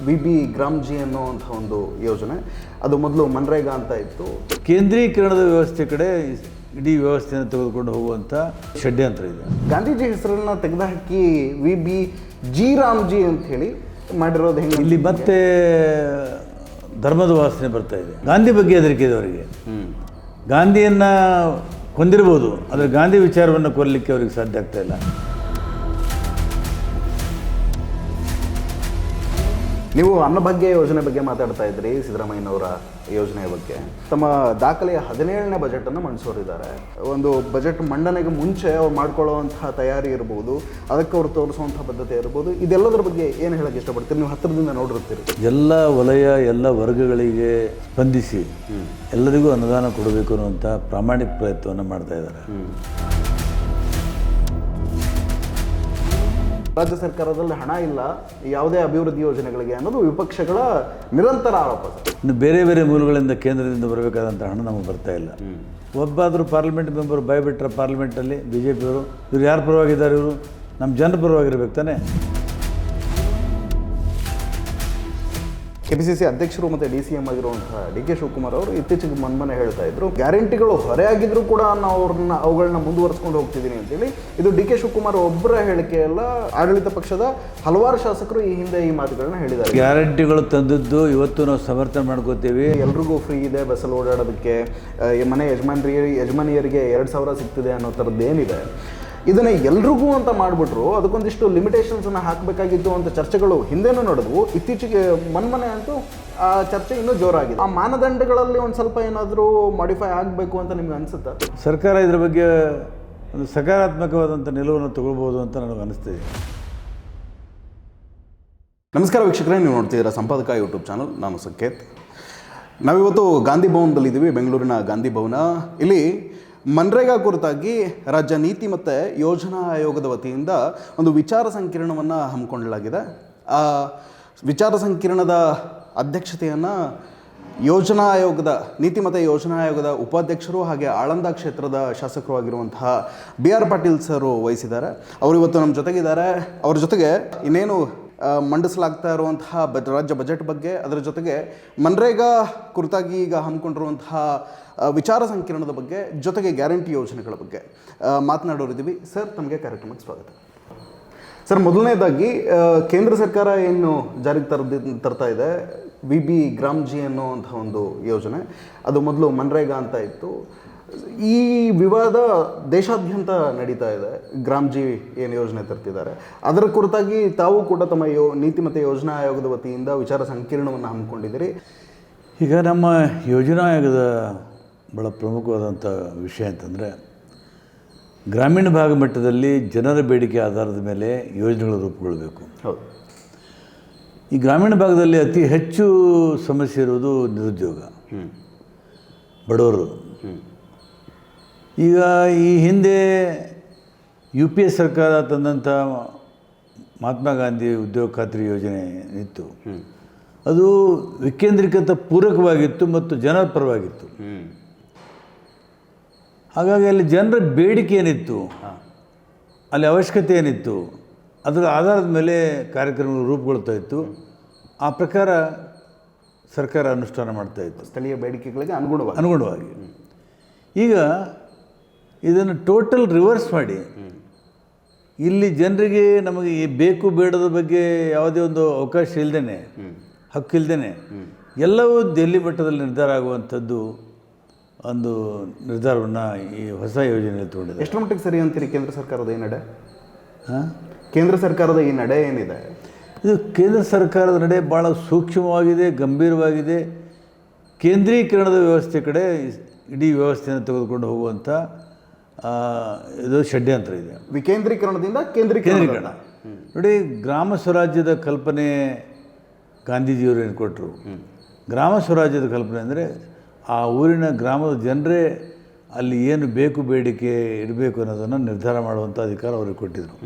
VB G RAM G ಅನ್ನೋವಂಥ ಒಂದು ಯೋಜನೆ. ಅದು ಮೊದಲು ಮನ್ರೇಗಾ ಅಂತ ಇತ್ತು. ಕೇಂದ್ರೀಕರಣದ ವ್ಯವಸ್ಥೆ ಕಡೆ ಇಡೀ ವ್ಯವಸ್ಥೆಯನ್ನು ತೆಗೆದುಕೊಂಡು ಹೋಗುವಂಥ ಷಡ್ಯಂತ್ರ ಇದೆ. ಗಾಂಧೀಜಿ ಹೆಸರನ್ನು ತೆಗೆದುಹಾಕಿ VB ರಾಮ್ಜಿ ಅಂತ ಹೇಳಿ ಮಾಡಿರೋದು ಹೆಂಗೆ? ಇಲ್ಲಿ ಮತ್ತೆ ಧರ್ಮದ ವಾಸನೆ ಬರ್ತಾ ಇದೆ. ಗಾಂಧಿ ಬಗ್ಗೆ ಹೆದರಿಕೆ ಇದೆ ಅವರಿಗೆ. ಗಾಂಧಿಯನ್ನು ಕೊಂದಿರ್ಬೋದು, ಆದರೆ ಗಾಂಧಿ ವಿಚಾರವನ್ನು ಕೊಲ್ಲಲಿಕ್ಕೆ ಅವ್ರಿಗೆ ಸಾಧ್ಯ ಆಗ್ತಾ ಇಲ್ಲ. ನೀವು ಅನ್ನಭಾಗ್ಯ ಯೋಜನೆ ಬಗ್ಗೆ ಮಾತಾಡ್ತಾ ಇದ್ರಿ, ಸಿದ್ದರಾಮಯ್ಯನವರ ಯೋಜನೆಯ ಬಗ್ಗೆ. ತಮ್ಮ ದಾಖಲೆಯ 17ನೇ ಬಜೆಟನ್ನು ಮಂಡಿಸೋರಿದ್ದಾರೆ. ಒಂದು ಬಜೆಟ್ ಮಂಡನೆಗೆ ಮುಂಚೆ ಅವ್ರು ಮಾಡ್ಕೊಳ್ಳುವಂತಹ ತಯಾರಿ ಇರ್ಬೋದು, ಅದಕ್ಕೆ ಅವ್ರು ತೋರಿಸುವಂಥ ಬದ್ಧತೆ ಇರ್ಬೋದು, ಇದೆಲ್ಲದರ ಬಗ್ಗೆ ಏನು ಹೇಳಕ್ಕೆ ಇಷ್ಟಪಡ್ತೀರಿ? ನೀವು ಹತ್ತಿರದಿಂದ ನೋಡಿರ್ತೀರಿ. ಎಲ್ಲ ವಲಯ, ಎಲ್ಲ ವರ್ಗಗಳಿಗೆ ಸ್ಪಂದಿಸಿ ಎಲ್ಲರಿಗೂ ಅನುದಾನ ಕೊಡಬೇಕು ಅನ್ನುವಂಥ ಪ್ರಾಮಾಣಿಕ ಪ್ರಯತ್ನವನ್ನು ಮಾಡ್ತಾ ಇದ್ದಾರೆ. ರಾಜ್ಯ ಸರ್ಕಾರದಲ್ಲಿ ಹಣ ಇಲ್ಲ, ಯಾವುದೇ ಅಭಿವೃದ್ಧಿ ಯೋಜನೆಗಳಿಗೆ ಅನ್ನೋದು ವಿಪಕ್ಷಗಳ ನಿರಂತರ ಆರೋಪ. ಇನ್ನು ಬೇರೆ ಬೇರೆ ಮೂಲಗಳಿಂದ ಕೇಂದ್ರದಿಂದ ಬರಬೇಕಾದಂಥ ಹಣ ನಮಗೆ ಬರ್ತಾ ಇಲ್ಲ. ಒಬ್ಬಾದರೂ ಪಾರ್ಲಿಮೆಂಟ್ ಮೆಂಬರ್ ಬಾಯ್ಬಿಟ್ರೆ ಪಾರ್ಲಿಮೆಂಟಲ್ಲಿ BJP ಅವರು, ಇವ್ರು ಯಾರ ಪರವಾಗಿದ್ದಾರೆ? ಇವರು ನಮ್ಮ ಜನರ ಪರವಾಗಿರ್ಬೇಕು ತಾನೆ. KPCC ಅಧ್ಯಕ್ಷರು ಮತ್ತು DCM ಆಗಿರುವಂತಹ DK ಶಿವಕುಮಾರ್ ಅವರು ಇತ್ತೀಚೆಗೆ ಮೊನ್ನೆ ಹೇಳ್ತಾ ಇದ್ರು, ಗ್ಯಾರಂಟಿಗಳು ಹೊರೆಯಾಗಿದ್ರು ಕೂಡ ನಾವು ಅವುಗಳನ್ನ ಮುಂದುವರಿಸ್ಕೊಂಡು ಹೋಗ್ತಿದ್ದೀನಿ ಅಂತೇಳಿ. ಇದು DK ಶಿವಕುಮಾರ್ ಒಬ್ಬರ ಹೇಳಿಕೆಯಲ್ಲ, ಆಡಳಿತ ಪಕ್ಷದ ಹಲವಾರು ಶಾಸಕರು ಈ ಹಿಂದೆ ಈ ಮಾತುಗಳನ್ನ ಹೇಳಿದ್ದಾರೆ. ಗ್ಯಾರಂಟಿಗಳು ತಂದದ್ದು ಇವತ್ತು ನಾವು ಸಮರ್ಥನೆ ಮಾಡ್ಕೋತೀವಿ. ಎಲ್ರಿಗೂ ಫ್ರೀ ಇದೆ ಬಸ್ಸಲ್ಲಿ ಓಡಾಡೋದಕ್ಕೆ, ಮನೆ ಯಜಮಾನಿಯರಿಗೆ 2,000 ಸಿಗ್ತಿದೆ ಅನ್ನೋ ಥರದ್ದು ಏನಿದೆ, ಇದನ್ನು ಎಲ್ರಿಗೂ ಅಂತ ಮಾಡಿಬಿಟ್ರು. ಅದಕ್ಕೊಂದಿಷ್ಟು ಲಿಮಿಟೇಷನ್ಸನ್ನು ಹಾಕಬೇಕಾಗಿತ್ತು ಅಂತ ಚರ್ಚೆಗಳು ಹಿಂದೆನೂ ನಡೆದವು. ಇತ್ತೀಚೆಗೆ ಮೊನ್ನೆ ಅಂತೂ ಆ ಚರ್ಚೆ ಇನ್ನೂ ಜೋರಾಗಿದೆ. ಆ ಮಾನದಂಡಗಳಲ್ಲಿ ಒಂದು ಸ್ವಲ್ಪ ಏನಾದರೂ ಮಾಡಿಫೈ ಆಗಬೇಕು ಅಂತ ನಿಮ್ಗೆ ಅನಿಸುತ್ತಾ? ಸರ್ಕಾರ ಇದರ ಬಗ್ಗೆ ಒಂದು ಸಕಾರಾತ್ಮಕವಾದಂಥ ನಿಲುವನ್ನು ತಗೊಳ್ಬೋದು ಅಂತ ನನಗೆ ಅನಿಸ್ತಿದೆ. ನಮಸ್ಕಾರ ವೀಕ್ಷಕರೇ, ನೀವು ನೋಡ್ತಿದ್ದೀರಾ ಸಂಪಾದಕ ಯೂಟ್ಯೂಬ್ ಚಾನಲ್. ನಾನು ಸಂಕೇತ್. ನಾವಿವತ್ತು ಗಾಂಧಿ ಭವನದಲ್ಲಿದ್ದೀವಿ, ಬೆಂಗಳೂರಿನ ಗಾಂಧಿ ಭವನ. ಇಲ್ಲಿ ಮನ್ರೇಗಾ ಕುರಿತಾಗಿ ರಾಜ್ಯ ನೀತಿ ಮತ್ತು ಯೋಜನಾ ಆಯೋಗದ ವತಿಯಿಂದ ಒಂದು ವಿಚಾರ ಸಂಕಿರಣವನ್ನು ಹಮ್ಮಿಕೊಳ್ಳಲಾಗಿದೆ. ಆ ವಿಚಾರ ಸಂಕಿರಣದ ಅಧ್ಯಕ್ಷತೆಯನ್ನು ಯೋಜನಾ ಆಯೋಗದ ನೀತಿ ಮತ್ತು ಯೋಜನಾ ಆಯೋಗದ ಉಪಾಧ್ಯಕ್ಷರು ಹಾಗೆ ಆಳಂದ ಕ್ಷೇತ್ರದ ಶಾಸಕರು ಆಗಿರುವಂತಹ BR ಪಾಟೀಲ್ ಸರ್ ವಹಿಸಿದ್ದಾರೆ. ಅವರು ಇವತ್ತು ನಮ್ಮ ಜೊತೆಗಿದ್ದಾರೆ. ಅವ್ರ ಜೊತೆಗೆ ಇನ್ನೇನು ಮಂಡಿಸಲಾಗ್ತಾ ಇರುವಂತಹ ರಾಜ್ಯ ಬಜೆಟ್ ಬಗ್ಗೆ, ಅದರ ಜೊತೆಗೆ ಮನ್ರೇಗಾ ಕುರಿತಾಗಿ ಈಗ ಹಮ್ಮಿಕೊಂಡಿರುವಂತಹ ವಿಚಾರ ಸಂಕಿರಣದ ಬಗ್ಗೆ, ಜೊತೆಗೆ ಗ್ಯಾರಂಟಿ ಯೋಜನೆಗಳ ಬಗ್ಗೆ ಮಾತನಾಡೋರಿದ್ದೀವಿ. ಸರ್, ತಮಗೆ ಕಾರ್ಯಕ್ರಮಕ್ಕೆ ಸ್ವಾಗತ. ಸರ್, ಮೊದಲನೇದಾಗಿ ಕೇಂದ್ರ ಸರ್ಕಾರ ಏನು ಜಾರಿಗೆ ತರ್ತಾ ಇದೆ VB ಗ್ರಾಮ್ಜಿ ಅನ್ನೋವಂಥ ಒಂದು ಯೋಜನೆ. ಅದು ಮೊದಲು ಮನ್ರೇಗಾ ಅಂತ ಇತ್ತು. ಈ ವಿವಾದ ದೇಶಾದ್ಯಂತ ನಡೀತಾ ಇದೆ. ಗ್ರಾಮ್ಜಿ ಏನು ಯೋಜನೆ ತರ್ತಿದ್ದಾರೆ, ಅದರ ಕುರಿತಾಗಿ ತಾವು ಕೂಡ ತಮ್ಮ ನೀತಿ ಮತ್ತು ಯೋಜನಾ ಆಯೋಗದ ವತಿಯಿಂದ ವಿಚಾರ ಸಂಕಿರಣವನ್ನು ಹಮ್ಮಿಕೊಂಡಿದ್ದೀರಿ. ಈಗ ನಮ್ಮ ಯೋಜನಾ ಆಯೋಗದ ಭಾಳ ಪ್ರಮುಖವಾದಂಥ ವಿಷಯ ಅಂತಂದರೆ, ಗ್ರಾಮೀಣ ಭಾಗ ಮಟ್ಟದಲ್ಲಿ ಜನರ ಬೇಡಿಕೆ ಆಧಾರದ ಮೇಲೆ ಯೋಜನೆಗಳು ರೂಪುಗೊಳ್ಳಬೇಕು. ಹೌದು. ಈ ಗ್ರಾಮೀಣ ಭಾಗದಲ್ಲಿ ಅತಿ ಹೆಚ್ಚು ಸಮಸ್ಯೆ ಇರುವುದು ನಿರುದ್ಯೋಗ, ಬಡವರು. ಈಗ ಈ ಹಿಂದೆ UPA ಸರ್ಕಾರ ತಂದಂಥ ಮಹಾತ್ಮ ಗಾಂಧಿ ಉದ್ಯೋಗ ಖಾತ್ರಿ ಯೋಜನೆ ಇತ್ತು. ಅದು ವಿಕೇಂದ್ರೀಕೃತ ಪೂರಕವಾಗಿತ್ತು ಮತ್ತು ಜನರ ಪರವಾಗಿತ್ತು. ಹಾಗಾಗಿ ಅಲ್ಲಿ ಜನರ ಬೇಡಿಕೆ ಏನಿತ್ತು, ಅಲ್ಲಿ ಅವಶ್ಯಕತೆ ಏನಿತ್ತು, ಅದರ ಆಧಾರದ ಮೇಲೆ ಕಾರ್ಯಕ್ರಮಗಳು ರೂಪುಗೊಳ್ತಾ ಇತ್ತು. ಆ ಪ್ರಕಾರ ಸರ್ಕಾರ ಅನುಷ್ಠಾನ ಮಾಡ್ತಾಯಿತ್ತು, ಸ್ಥಳೀಯ ಬೇಡಿಕೆಗಳಿಗೆ ಅನುಗುಣವಾಗಿ. ಈಗ ಇದನ್ನು ಟೋಟಲ್ ರಿವರ್ಸ್ ಮಾಡಿ ಇಲ್ಲಿ ಜನರಿಗೆ ನಮಗೆ ಬೇಕು ಬೇಡದ ಬಗ್ಗೆ ಯಾವುದೇ ಒಂದು ಅವಕಾಶ ಇಲ್ಲದೇ, ಹಕ್ಕಿಲ್ಲದೇ ಎಲ್ಲವೂ ದೆಹಲಿ ಮಟ್ಟದಲ್ಲಿ ನಿರ್ಧಾರ ಆಗುವಂಥದ್ದು ಒಂದು ನಿರ್ಧಾರವನ್ನು ಈ ಹೊಸ ಯೋಜನೆಯಲ್ಲಿ ತಗೊಂಡಿದೆ. ಎಷ್ಟರ ಮಟ್ಟಿಗೆ ಸರಿ ಅಂತೀರಿ ಕೇಂದ್ರ ಸರ್ಕಾರದ ಈ ನಡೆ? ಕೇಂದ್ರ ಸರ್ಕಾರದ ಈ ನಡೆ ಏನಿದೆ, ಇದು ಕೇಂದ್ರ ಸರ್ಕಾರದ ನಡೆ ಭಾಳ ಸೂಕ್ಷ್ಮವಾಗಿದೆ, ಗಂಭೀರವಾಗಿದೆ. ಕೇಂದ್ರೀಕರಣದ ವ್ಯವಸ್ಥೆ ಕಡೆ ಇಡೀ ವ್ಯವಸ್ಥೆಯನ್ನು ತೆಗೆದುಕೊಂಡು ಹೋಗುವಂಥ ಇದು ಷಡ್ಯಂತ್ರ ಇದೆ. ವಿಕೇಂದ್ರೀಕರಣದಿಂದ ಕೇಂದ್ರೀಕರಣ. ನೋಡಿ, ಗ್ರಾಮ ಸ್ವರಾಜ್ಯದ ಕಲ್ಪನೆ ಗಾಂಧೀಜಿಯವರು ಏನು ಕೊಟ್ಟರು. ಗ್ರಾಮ ಸ್ವರಾಜ್ಯದ ಕಲ್ಪನೆ ಅಂದರೆ ಆ ಊರಿನ ಗ್ರಾಮದ ಜನರೇ ಅಲ್ಲಿ ಏನು ಬೇಕು ಬೇಡಿಕೆ ಇಡಬೇಕು ಅನ್ನೋದನ್ನು ನಿರ್ಧಾರ ಮಾಡುವಂಥ ಅಧಿಕಾರ ಅವ್ರಿಗೆ ಕೊಟ್ಟಿದ್ದರು.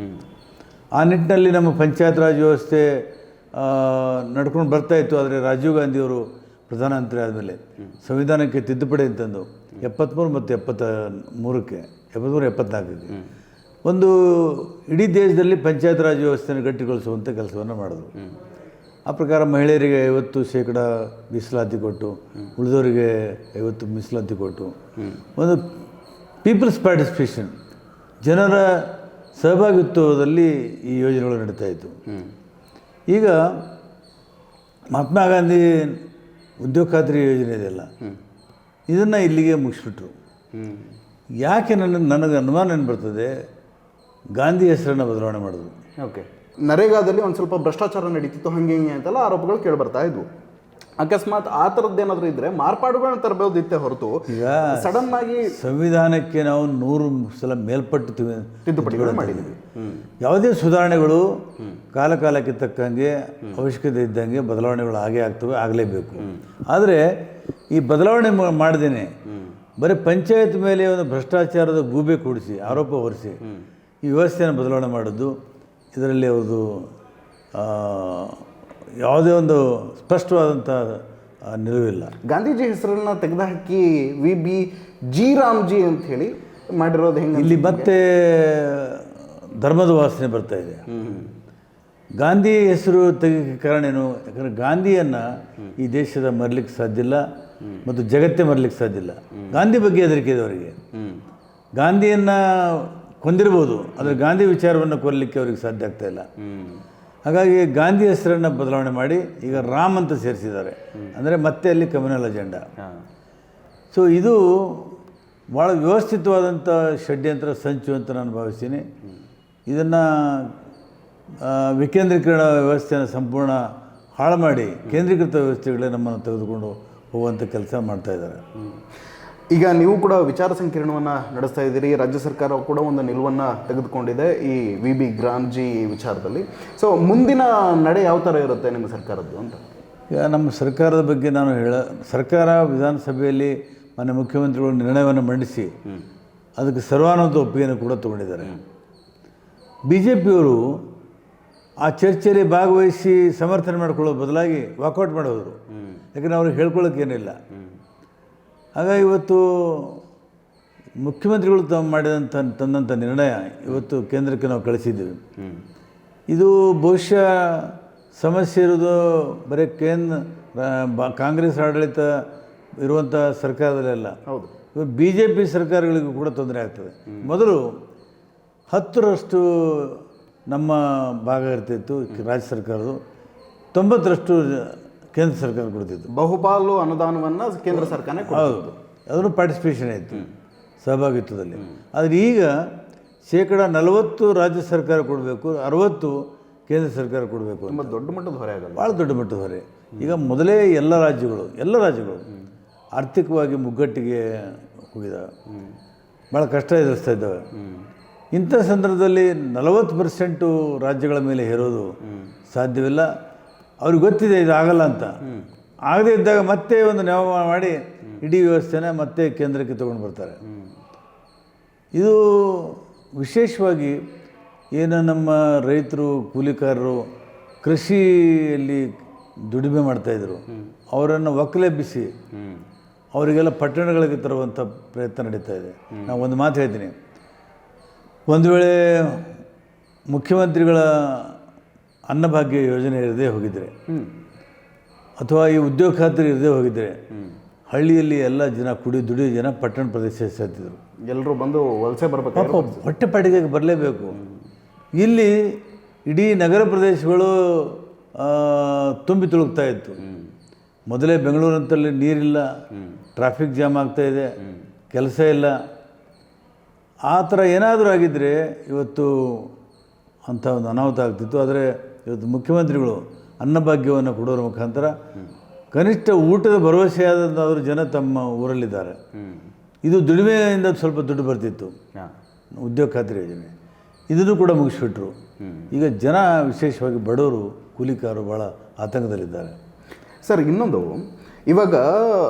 ಆ ನಿಟ್ಟಿನಲ್ಲಿ ನಮ್ಮ ಪಂಚಾಯತ್ ರಾಜ್ ವ್ಯವಸ್ಥೆ ನಡ್ಕೊಂಡು ಬರ್ತಾಯಿತ್ತು. ಆದರೆ ರಾಜೀವ್ ಗಾಂಧಿಯವರು ಪ್ರಧಾನಮಂತ್ರಿ ಆದಮೇಲೆ ಸಂವಿಧಾನಕ್ಕೆ ತಿದ್ದುಪಡಿ ಅಂತಂದು 73 ಮತ್ತು 73ಕ್ಕೆ 74ಕ್ಕೆ ಒಂದು ಇಡೀ ದೇಶದಲ್ಲಿ ಪಂಚಾಯತ್ ರಾಜ್ ವ್ಯವಸ್ಥೆಯನ್ನು ಗಟ್ಟಿಗೊಳಿಸುವಂಥ ಕೆಲಸವನ್ನು ಮಾಡಿದ್ರು. ಆ ಪ್ರಕಾರ ಮಹಿಳೆಯರಿಗೆ 50% ಮೀಸಲಾತಿ ಕೊಟ್ಟು, ಉಳಿದವರಿಗೆ 50 ಮೀಸಲಾತಿ ಕೊಟ್ಟು, ಒಂದು ಪೀಪಲ್ಸ್ ಪಾರ್ಟಿಸಿಪೇಷನ್, ಜನರ ಸಹಭಾಗಿತ್ವದಲ್ಲಿ ಈ ಯೋಜನೆಗಳು ನಡೀತಾ ಇತ್ತು. ಈಗ ಮಹಾತ್ಮ ಗಾಂಧಿ ಉದ್ಯೋಗ ಖಾತ್ರಿ ಯೋಜನೆ ಇದೆಯಲ್ಲ, ಇದನ್ನು ಇಲ್ಲಿಗೆ ಮುಗಿಸ್ಬಿಟ್ರು. ಯಾಕೆ ನನಗೆ ಅನುಮಾನ ಏನು ಬರ್ತದೆ, ಗಾಂಧಿ ಹೆಸರನ್ನು ಬದಲಾವಣೆ ಮಾಡೋದು. ಓಕೆ, ನರೇಗಾದಲ್ಲಿ ಒಂದು ಸ್ವಲ್ಪ ಭ್ರಷ್ಟಾಚಾರ ನಡೀತಿತ್ತು, ಹಂಗೆ ಹಿಂಗೆ ಅಂತೆಲ್ಲ ಆರೋಪಗಳು ಕೇಳಿ ಬರ್ತಾ ಇದ್ವು. ಅಕಸ್ಮಾತ್ ಆ ಥರದ್ದು ಏನಾದರೂ ಇದ್ದರೆ ಮಾರ್ಪಾಡುಗಳನ್ನ ತರಬಹುದಿತ್ತೆ ಹೊರತು ಈಗ ಸಡನ್ ಆಗಿ ಸಂವಿಧಾನಕ್ಕೆ ನಾವು 100 ಸಲ ಮೇಲ್ಪಟ್ಟು ತಿದ್ದುಪಡಿಗಳು ಮಾಡಿದ್ದೀವಿ. ಯಾವುದೇ ಸುಧಾರಣೆಗಳು ಕಾಲಕ್ಕೆ ತಕ್ಕಂಗೆ ಅವಶ್ಯಕತೆ ಇದ್ದಂಗೆ ಬದಲಾವಣೆಗಳು ಆಗ್ತವೆ, ಆಗಲೇಬೇಕು. ಆದರೆ ಈ ಬದಲಾವಣೆ ಮಾಡ್ದೇನೆ ಬರೀ ಪಂಚಾಯತ್ ಮೇಲೆ ಒಂದು ಭ್ರಷ್ಟಾಚಾರದ ಗೂಬೆ ಕೂಡಿಸಿ ಆರೋಪ ಹೊರಿಸಿ ಈ ವ್ಯವಸ್ಥೆಯನ್ನು ಬದಲಾವಣೆ ಮಾಡೋದು, ಇದರಲ್ಲಿ ಅವ್ರದ್ದು ಯಾವುದೇ ಒಂದು ಸ್ಪಷ್ಟವಾದಂಥ ನಿಲುವಿಲ್ಲ. ಗಾಂಧೀಜಿ ಹೆಸರನ್ನ ತೆಗೆದುಹಾಕಿ VB ರಾಮ್ಜಿ ಅಂತ ಹೇಳಿ ಮಾಡಿರೋದು ಹೆಂಗೆ? ಇಲ್ಲಿ ಮತ್ತೆ ಧರ್ಮದ ವಾಸನೆ ಬರ್ತಾ ಇದೆ. ಗಾಂಧಿ ಹೆಸರು ತೆಗೆಯೋಕ್ಕೆ ಕಾರಣ ಏನು? ಯಾಕಂದರೆ ಗಾಂಧಿಯನ್ನು ಈ ದೇಶದ ಮರಲಿಕ್ಕೆ ಸಾಧ್ಯ ಇಲ್ಲ ಮತ್ತು ಜಗತ್ತೇ ಮರಲಿಕ್ಕೆ ಸಾಧ್ಯ ಇಲ್ಲ. ಗಾಂಧಿ ಬಗ್ಗೆ ಹೆದರಿಕೆ ಇದೆ ಅವರಿಗೆ. ಗಾಂಧಿಯನ್ನು ಕೊಂದಿರ್ಬೋದು, ಆದರೆ ಗಾಂಧಿ ವಿಚಾರವನ್ನು ಕೊಲ್ಲಲಿಕ್ಕೆ ಅವ್ರಿಗೆ ಸಾಧ್ಯ ಆಗ್ತಾ ಇಲ್ಲ. ಹಾಗಾಗಿ ಗಾಂಧಿ ಹೆಸರನ್ನು ಬದಲಾವಣೆ ಮಾಡಿ ಈಗ ರಾಮ್ ಅಂತ ಸೇರಿಸಿದ್ದಾರೆ. ಅಂದರೆ ಮತ್ತೆ ಅಲ್ಲಿ ಕಮ್ಯುನಲ್ ಅಜೆಂಡಾ. ಸೊ ಇದು ಭಾಳ ವ್ಯವಸ್ಥಿತವಾದಂಥ ಷಡ್ಯಂತ್ರ ಸಂಚು ಅಂತ ನಾನು ಭಾವಿಸ್ತೀನಿ. ಇದನ್ನು ವಿಕೇಂದ್ರೀಕರಣ ವ್ಯವಸ್ಥೆಯನ್ನು ಸಂಪೂರ್ಣ ಹಾಳು ಮಾಡಿ ಕೇಂದ್ರೀಕೃತ ವ್ಯವಸ್ಥೆಗಳೇ ನಮ್ಮನ್ನು ತೆಗೆದುಕೊಂಡು ಹೋಗುವಂಥ ಕೆಲಸ ಮಾಡ್ತಾಯಿದ್ದಾರೆ. ಈಗ ನೀವು ಕೂಡ ವಿಚಾರ ಸಂಕಿರಣವನ್ನು ನಡೆಸ್ತಾ ಇದ್ದೀರಿ. ರಾಜ್ಯ ಸರ್ಕಾರ ಕೂಡ ಒಂದು ನಿಲುವನ್ನು ತೆಗೆದುಕೊಂಡಿದೆ ಈ VB ರಾಮ್ಜಿ ವಿಚಾರದಲ್ಲಿ. ಸೊ ಮುಂದಿನ ನಡೆ ಯಾವ ಥರ ಇರುತ್ತೆ ನಿಮ್ಮ ಸರ್ಕಾರದ್ದು ಅಂತ? ಈಗ ನಮ್ಮ ಸರ್ಕಾರದ ಬಗ್ಗೆ ನಾನು ಸರ್ಕಾರ ವಿಧಾನಸಭೆಯಲ್ಲಿ ಮಾನ್ಯ ಮುಖ್ಯಮಂತ್ರಿಗಳು ನಿರ್ಣಯವನ್ನು ಮಂಡಿಸಿ ಅದಕ್ಕೆ ಸರ್ವಾನುಮತ ಒಪ್ಪಿಗೆಯನ್ನು ಕೂಡ ತಗೊಂಡಿದ್ದಾರೆ. BJPಯವರು ಆ ಚರ್ಚೆಯಲ್ಲಿ ಭಾಗವಹಿಸಿ ಸಮರ್ಥನೆ ಮಾಡ್ಕೊಳ್ಳೋದು ಬದಲಾಗಿ ವಾಕೌಟ್ ಮಾಡೋರು. ಯಾಕಂದರೆ ಅವ್ರಿಗೆ ಹೇಳ್ಕೊಳ್ಳೋಕ್ಕೇನಿಲ್ಲ. ಹಾಗಾಗಿ ಇವತ್ತು ಮುಖ್ಯಮಂತ್ರಿಗಳು ತಂದಂಥ ನಿರ್ಣಯ ಇವತ್ತು ಕೇಂದ್ರಕ್ಕೆ ನಾವು ಕಳಿಸಿದ್ದೀವಿ. ಇದು ಬಹುಶಃ ಸಮಸ್ಯೆ ಇರೋದು ಬರೀ ಕಾಂಗ್ರೆಸ್ ಆಡಳಿತ ಇರುವಂಥ ಸರ್ಕಾರದಲ್ಲೆಲ್ಲ, ಹೌದು, ಇವತ್ತು BJP ಸರ್ಕಾರಗಳಿಗೂ ಕೂಡ ತೊಂದರೆ ಆಗ್ತದೆ. ಮೊದಲು 10% ನಮ್ಮ ಭಾಗ ಇರ್ತಿತ್ತು ರಾಜ್ಯ ಸರ್ಕಾರದ್ದು, 90% ಕೇಂದ್ರ ಸರ್ಕಾರ ಕೊಡ್ತಿತ್ತು. ಬಹುಪಾಲು ಅನುದಾನವನ್ನು ಕೇಂದ್ರ ಸರ್ಕಾರ. ಹೌದು, ಅದನ್ನು ಪಾರ್ಟಿಸಿಪೇಷನ್ ಆಯಿತು ಸಹಭಾಗಿತ್ವದಲ್ಲಿ. ಆದರೆ ಈಗ 40% ರಾಜ್ಯ ಸರ್ಕಾರ ಕೊಡಬೇಕು, 60% ಕೇಂದ್ರ ಸರ್ಕಾರ ಕೊಡಬೇಕು. ತುಂಬ ದೊಡ್ಡ ಮಟ್ಟದ ಹೊರೆ ಆಗಲ್ಲ, ಭಾಳ ದೊಡ್ಡ ಮಟ್ಟದ ಹೊರೆ. ಈಗ ಮೊದಲೇ ಎಲ್ಲ ರಾಜ್ಯಗಳು ಆರ್ಥಿಕವಾಗಿ ಮುಗ್ಗಟ್ಟಿಗೆ ಹೋಗಿದ್ದಾವೆ, ಭಾಳ ಕಷ್ಟ ಎದುರಿಸ್ತಾ ಇದ್ದಾವೆ. ಇಂಥ ಸಂದರ್ಭದಲ್ಲಿ 40% ರಾಜ್ಯಗಳ ಮೇಲೆ ಹೇರೋದು ಸಾಧ್ಯವಿಲ್ಲ. ಅವ್ರಿಗೆ ಗೊತ್ತಿದೆ ಇದು ಆಗಲ್ಲ ಅಂತ. ಆಗದೇ ಇದ್ದಾಗ ಮತ್ತೆ ಒಂದು ನ್ಯಾಯ ಮಾಡಿ ಇಡೀ ವ್ಯವಸ್ಥೆನ ಮತ್ತೆ ಕೇಂದ್ರಕ್ಕೆ ತೊಗೊಂಡು ಬರ್ತಾರೆ. ಇದು ವಿಶೇಷವಾಗಿ ಏನು ನಮ್ಮ ರೈತರು, ಕೂಲಿಕಾರರು ಕೃಷಿಯಲ್ಲಿ ದುಡಿಮೆ ಮಾಡ್ತಾಯಿದ್ರು, ಅವರನ್ನು ಒಕ್ಕಲೆಬ್ಬಿಸಿ ಅವರಿಗೆಲ್ಲ ಪಟ್ಟಣಗಳಿಗೆ ತರುವಂಥ ಪ್ರಯತ್ನ ನಡೀತಾ ಇದೆ. ನಾವು ಒಂದು ಮಾತು ಹೇಳ್ತೀನಿ, ಒಂದು ವೇಳೆ ಮುಖ್ಯಮಂತ್ರಿಗಳ ಅನ್ನಭಾಗ್ಯ ಯೋಜನೆ ಇರದೇ ಹೋಗಿದ್ರೆ ಅಥವಾ ಈ ಉದ್ಯೋಗ ಖಾತ್ರಿ ಇರದೇ ಹೋಗಿದ್ರೆ ಹಳ್ಳಿಯಲ್ಲಿ ಎಲ್ಲ ಜನ ದುಡಿಯೋ ಜನ ಪಟ್ಟಣ ಪ್ರದೇಶ ಸೇರ್ತಿದ್ರು. ಎಲ್ಲರೂ ಬಂದು ವಲಸೆ ಬರಬೇಕು, ಹೊಟ್ಟೆಪಾಟಿಗೆ ಬರಲೇಬೇಕು. ಇಲ್ಲಿ ಇಡೀ ನಗರ ಪ್ರದೇಶಗಳು ತುಂಬಿ ತುಳುಕ್ತಾ ಇತ್ತು. ಮೊದಲೇ ಬೆಂಗಳೂರಂತಲ್ಲಿ ನೀರಿಲ್ಲ, ಟ್ರಾಫಿಕ್ ಜಾಮ್ ಆಗ್ತಾಯಿದೆ, ಕೆಲಸ ಇಲ್ಲ. ಆ ಥರ ಏನಾದರೂ ಆಗಿದ್ದರೆ ಇವತ್ತು ಅಂಥ ಒಂದು ಅನಾಹುತ ಆಗ್ತಿತ್ತು. ಆದರೆ ಇವತ್ತು ಮುಖ್ಯಮಂತ್ರಿಗಳು ಅನ್ನಭಾಗ್ಯವನ್ನು ಕೊಡೋರ ಮುಖಾಂತರ ಕನಿಷ್ಠ ಊಟದ ಭರವಸೆಯಾದಂಥವ್ರು ಜನ ತಮ್ಮ ಊರಲ್ಲಿದ್ದಾರೆ. ಇದು ದುಡಿಮೆಯಿಂದ ಸ್ವಲ್ಪ ದುಡ್ಡು ಬರ್ತಿತ್ತು, ಉದ್ಯೋಗ ಖಾತ್ರಿ ಯೋಜನೆ, ಇದನ್ನು ಕೂಡ ಮುಗಿಸ್ಬಿಟ್ರು. ಈಗ ಜನ ವಿಶೇಷವಾಗಿ ಬಡವರು, ಕೂಲಿಕಾರರು ಭಾಳ ಆತಂಕದಲ್ಲಿದ್ದಾರೆ. ಸರ್, ಇನ್ನೊಂದು, ಇವಾಗ